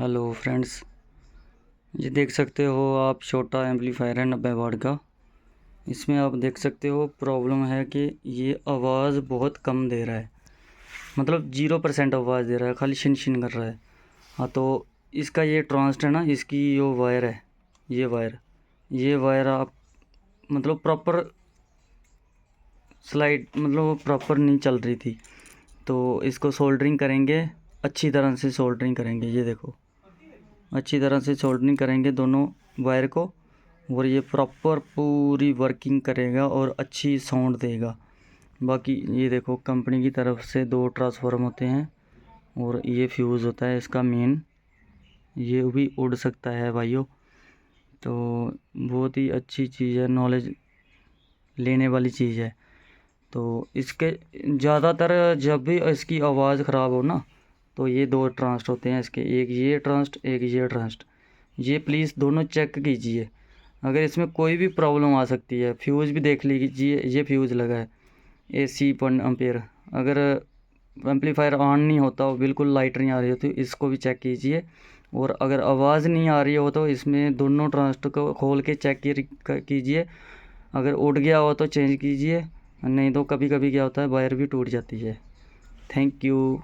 Hello friends, ये देख सकते हो आप छोटा एम्पलीफायर है 90 वाट का। इसमें आप देख सकते हो प्रॉब्लम है कि ये आवाज़ बहुत कम दे रहा है, मतलब 0% आवाज़ दे रहा है, खाली शिन शिन कर रहा है। हाँ, तो इसका ये ट्रांस्ट है ना, इसकी जो वायर है, ये वायर आप मतलब प्रॉपर स्लाइड, मतलब प्रॉपर नहीं चल रही थी। तो इसको सोल्डरिंग करेंगे, अच्छी तरह से सोल्डरिंग करेंगे। ये देखो, अच्छी तरह से सोल्डरिंग करेंगे दोनों वायर को, और ये प्रॉपर पूरी वर्किंग करेगा और अच्छी साउंड देगा। बाकी ये देखो, कंपनी की तरफ से 2 ट्रांसफार्मर होते हैं और ये फ्यूज़ होता है इसका मेन। ये भी उड़ सकता है भाइयों, तो बहुत ही अच्छी चीज़ है, नॉलेज लेने वाली चीज़ है। तो इसके ज़्यादातर जब भी इसकी आवाज़ ख़राब हो ना, तो ये 2 ट्रांस्ट होते हैं इसके, एक ये ट्रांस्ट, एक ये ट्रांस्ट। ये प्लीज़ दोनों चेक कीजिए, अगर इसमें कोई भी प्रॉब्लम आ सकती है। फ्यूज़ भी देख लीजिए, ये फ्यूज़ लगा है AC 1 एम्पेयर। अगर एम्पलीफायर ऑन नहीं होता हो, बिल्कुल लाइट नहीं आ रही होती, इसको भी चेक कीजिए। और अगर आवाज़ नहीं आ रही हो तो इसमें दोनों ट्रांजिस्टर को खोल के चेक कीजिए। अगर उड़ गया हो तो चेंज कीजिए, नहीं तो कभी कभी क्या होता है, वायर भी टूट जाती है। Thank you.